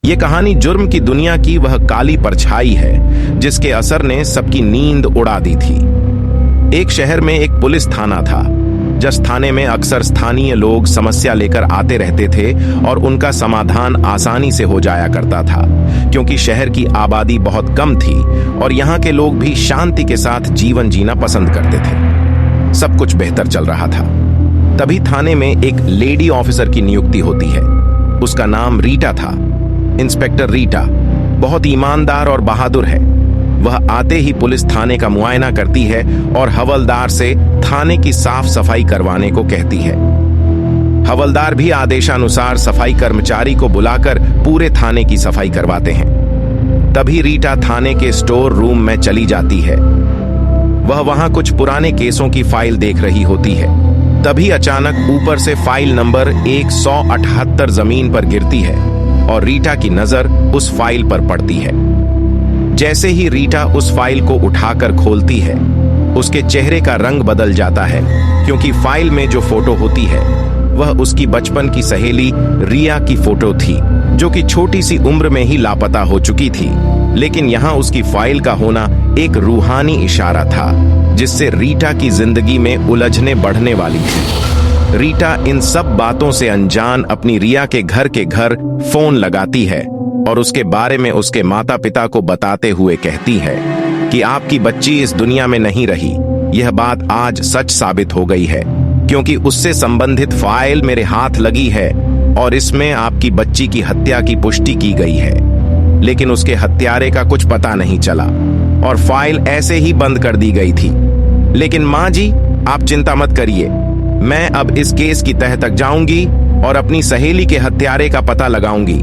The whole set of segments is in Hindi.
ये कहानी जुर्म की दुनिया की वह काली परछाई है जिसके असर ने सबकी नींद उड़ा दी थी। एक शहर में एक पुलिस थाना था। जिस थाने में अक्सर स्थानीय लोग समस्या लेकर आते रहते थे और उनका समाधान आसानी से हो जाया करता था, क्योंकि शहर की आबादी बहुत कम थी और यहाँ के लोग भी शांति के साथ जीवन जीना पसंद करते थे। सब कुछ बेहतर चल रहा था। तभी थाने में एक लेडी ऑफिसर की नियुक्ति होती है। उसका नाम रीटा था। इंस्पेक्टर रीटा बहुत ईमानदार और बहादुर है। वह आते ही पुलिस थाने का मुआयना करती है और हवलदार से थाने की साफ सफाई करवाने को कहती है। हवलदार भी आदेशानुसार सफाई कर्मचारी को बुलाकर पूरे थाने की सफाई करवाते हैं। तभी रीटा थाने के स्टोर रूम में चली जाती है। वह वहां कुछ पुराने केसों की फाइल देख रही होती है। तभी अचानक ऊपर से फाइल नंबर 178 जमीन पर गिरती है और रीटा की नजर उस फाइल पर पड़ती है। जैसे ही रीटा उस फाइल को उठाकर खोलती है, उसके चेहरे का रंग बदल जाता है, क्योंकि फाइल में जो फोटो होती है वह उसकी बचपन की सहेली रिया की फोटो थी, जो कि छोटी सी उम्र में ही लापता हो चुकी थी। लेकिन यहाँ उसकी फाइल का होना एक रूहानी इशारा था, जिससे रीटा की जिंदगी में उलझने बढ़ने वाली थी। रीटा इन सब बातों से अनजान अपनी रिया के घर फोन लगाती है और उसके बारे में उसके माता पिता को बताते हुए कहती है कि आपकी बच्ची इस दुनिया में नहीं रही। यह बात आज सच साबित हो गई है, क्योंकि उससे संबंधित फाइल मेरे हाथ लगी है और इसमें आपकी बच्ची की हत्या की पुष्टि की गई है। लेकिन उसके हत्यारे का कुछ पता नहीं चला और फाइल ऐसे ही बंद कर दी गई थी। लेकिन माँ जी, आप चिंता मत करिए, मैं अब इस केस की तह तक जाऊंगी और अपनी सहेली के हत्यारे का पता लगाऊंगी,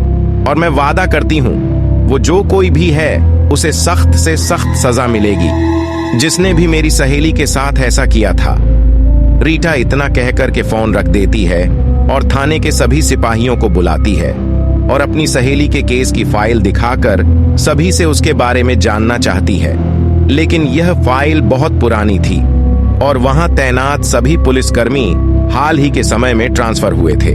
और मैं वादा करती हूँ वो जो कोई भी है उसे सख्त से सख्त सजा मिलेगी, जिसने भी मेरी सहेली के साथ ऐसा किया था। रीटा इतना कहकर के फोन रख देती है और थाने के सभी सिपाहियों को बुलाती है और अपनी सहेली के केस की फाइल दिखाकर सभी से उसके बारे में जानना चाहती है। लेकिन यह फाइल बहुत पुरानी थी और वहां तैनात सभी पुलिसकर्मी हाल ही के समय में ट्रांसफर हुए थे,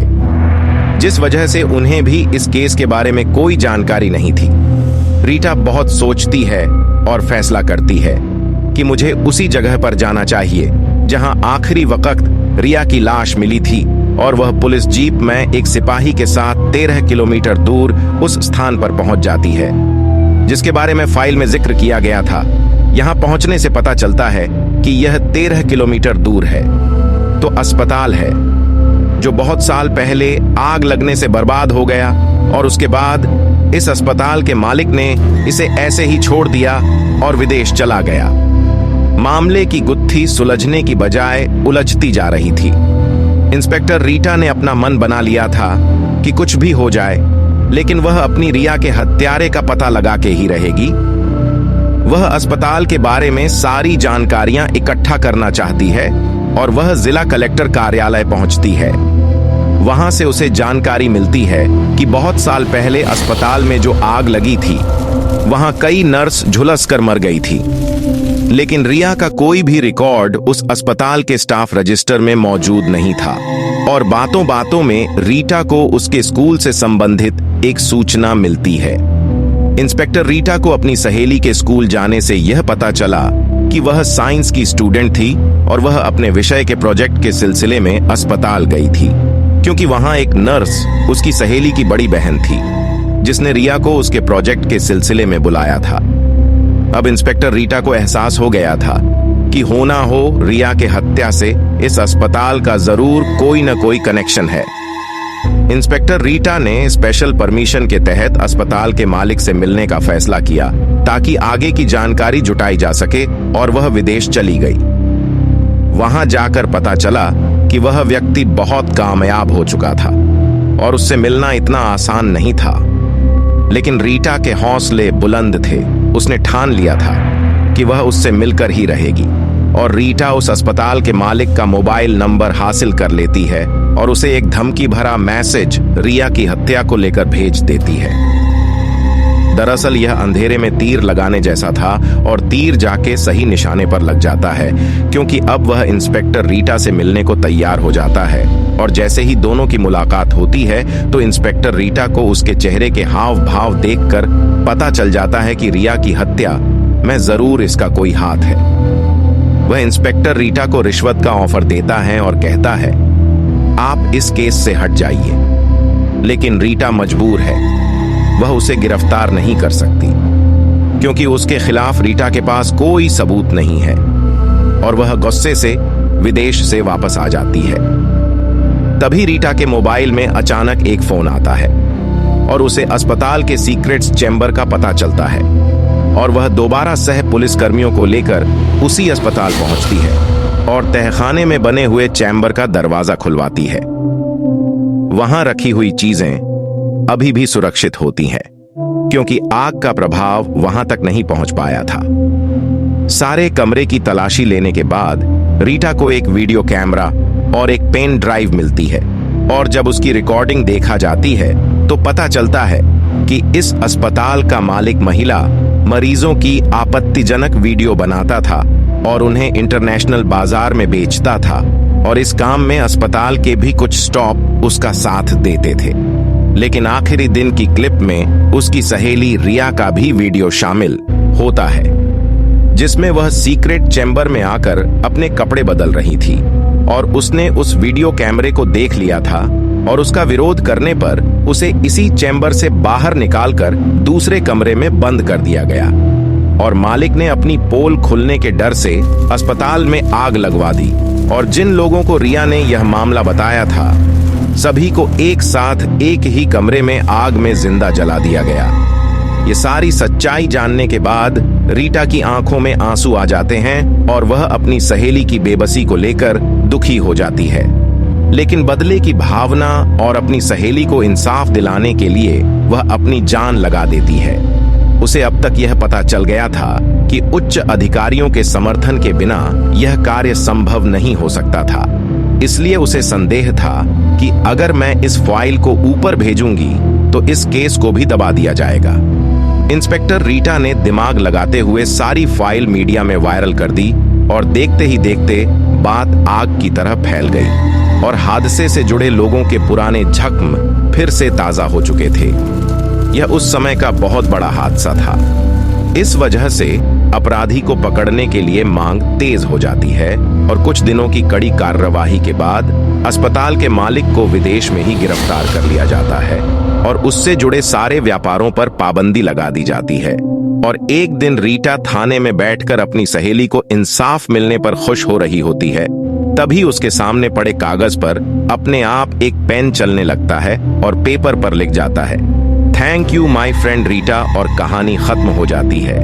जिस वजह से उन्हें भी इस केस के बारे में कोई जानकारी नहीं थी। रीटा बहुत सोचती है और फैसला करती है कि मुझे उसी जगह पर जाना चाहिए जहां आखिरी वक्त रिया की लाश मिली थी, और वह पुलिस जीप में एक सिपाही के साथ 13 किलोमीटर दूर उस स्थान पर पहुंच जाती है जिसके बारे में फाइल में जिक्र किया गया था। यहां पहुंचने से पता चलता है कि यह 13 किलोमीटर दूर है तो अस्पताल है, जो बहुत साल पहले आग लगने से बर्बाद हो गया, और उसके बाद इस अस्पताल के मालिक ने इसे ऐसे ही छोड़ दिया और विदेश चला गया। मामले की गुत्थी सुलझने की बजाय उलझती जा रही थी। इंस्पेक्टर रीटा ने अपना मन बना लिया था कि कुछ भी हो जाए, लेकिन वह अपनी रिया के हत्यारे का पता लगा के ही रहेगी। वह अस्पताल के बारे में सारी जानकारियां इकट्ठा करना चाहती है और वह जिला कलेक्टर कार्यालय पहुंचती है। वहां से उसे जानकारी मिलती है कि बहुत साल पहले अस्पताल में जो आग लगी थी, वहां कई नर्स झुलस कर मर गई थी, लेकिन रिया का कोई भी रिकॉर्ड उस अस्पताल के स्टाफ रजिस्टर में मौजूद नहीं था। और बातों बातों में रीटा को उसके स्कूल से संबंधित एक सूचना मिलती है। इंस्पेक्टर रीटा को अपनी सहेली के स्कूल जाने से यह पता चला कि वह साइंस की स्टूडेंट थी और वह अपने विषय के प्रोजेक्ट के सिलसिले में अस्पताल गई थी, क्योंकि वहां एक नर्स उसकी सहेली की बड़ी बहन थी जिसने रिया को उसके प्रोजेक्ट के सिलसिले में बुलाया था। अब इंस्पेक्टर रीटा को एहसास हो गया था कि होना हो रिया के हत्या से इस अस्पताल का जरूर कोई न कोई कनेक्शन है। इंस्पेक्टर रीटा ने स्पेशल परमिशन के तहत अस्पताल के मालिक से मिलने का फैसला किया ताकि आगे की जानकारी जुटाई जा सके, और वह विदेश चली गई। वहां जाकर पता चला कि वह व्यक्ति बहुत कामयाब हो चुका था और उससे मिलना इतना आसान नहीं था। लेकिन रीटा के हौसले बुलंद थे। उसने ठान लिया था कि वह उससे मिलकर ही रहेगी, और रीटा उस अस्पताल के मालिक का मोबाइल नंबर हासिल कर लेती है और उसे एक धमकी भरा मैसेज रिया की हत्या को लेकर भेज देती है। दरअसल यह अंधेरे में तीर लगाने जैसा था और तीर जाके सही निशाने पर लग जाता है, क्योंकि अब वह इंस्पेक्टर रीटा से मिलने को तैयार हो जाता है। और जैसे ही दोनों की मुलाकात होती है तो इंस्पेक्टर रीटा को उसके चेहरे के हाव भाव देखकर पता चल जाता है कि रिया की हत्या में जरूर इसका कोई हाथ है। वह इंस्पेक्टर रीटा को रिश्वत का ऑफर देता है और कहता है, आप इस केस से हट जाइए। लेकिन रीटा मजबूर है, वह उसे गिरफ्तार नहीं कर सकती, क्योंकि उसके खिलाफ रीटा के पास कोई सबूत नहीं है और वह गुस्से से विदेश से वापस आ जाती है। तभी रीटा के मोबाइल में अचानक एक फोन आता है और उसे अस्पताल के सीक्रेट्स चैम्बर का पता चलता है और वह दोबारा सह पुलिस कर्मियों को लेकर उसी अस्पताल पहुंचती है और तहखाने में बने हुए चैम्बर का दरवाजा खुलवाती है। वहां रखी हुई चीजें अभी भी सुरक्षित होती हैं, क्योंकि आग का प्रभाव वहां तक नहीं पहुंच पाया था। सारे कमरे की तलाशी लेने के बाद रीटा को एक वीडियो कैमरा और एक पेन ड्राइव मिलती है और जब उसकी रिकॉर्डिंग देखा जाती है तो पता चलता है कि इस अस्पताल का मालिक महिला मरीजों की आपत्तिजनक वीडियो बनाता था और उन्हें इंटरनेशनल बाजार में बेचता था और इस काम में अस्पताल के भी कुछ स्टाफ उसका साथ देते थे। लेकिन आखिरी दिन की क्लिप में उसकी सहेली रिया का भी वीडियो शामिल होता है, जिसमें वह सीक्रेट चैम्बर में आकर अपने कपड़े बदल रही थी और उसने उस वीडियो कैमरे को देख लिया था और उसका विरोध करने पर उसे इसी चैम्बर से बाहर निकालकर दूसरे कमरे में बंद कर दिया गया और मालिक ने अपनी पोल खुलने के डर से अस्पताल में आग लगवा दी और जिन लोगों को रिया ने यह मामला बताया था सभी को एक साथ एक ही कमरे में आग में जिंदा जला दिया गया। ये सारी सच्चाई जानने के बाद रीटा की आंखों में आंसू आ जाते हैं और वह अपनी सहेली की बेबसी को लेकर दुखी हो जाती है, लेकिन बदले की भावना और अपनी सहेली को इंसाफ दिलाने के लिए वह अपनी जान लगा देती है। उसे अब तक यह पता चल गया था कि उच्च अधिकारियों के समर्थन के बिना यह कार्य संभव नहीं हो सकता था, इसलिए उसे संदेह था कि अगर मैं इस फाइल को ऊपर भेजूंगी तो इस केस को भी दबा दिया जाएगा। इंस्पेक्टर रीटा ने दिमाग लगाते हुए सारी फाइल मीडिया में वायरल कर दी और देखते ही देखते बात आग की तरह फैल गई और हादसे से जुड़े लोगों के पुराने जख्म फिर से ताजा हो चुके थे। यह उस समय का बहुत बड़ा हादसा था। इस वजह से अपराधी को पकड़ने के लिए मांग तेज हो जाती है और कुछ दिनों की कड़ी कार्रवाई के बाद अस्पताल के मालिक को विदेश में ही गिरफ्तार कर लिया जाता है और उससे जुड़े सारे व्यापारों पर पाबंदी लगा दी जाती है। और एक दिन रीटा थाने में बैठकर अपनी सहेली को इंसाफ मिलने पर खुश हो रही होती है, तभी उसके सामने पड़े कागज पर अपने आप एक पेन चलने लगता है और पेपर पर लिख जाता है, thank you my friend Rita, और कहानी खत्म हो जाती है।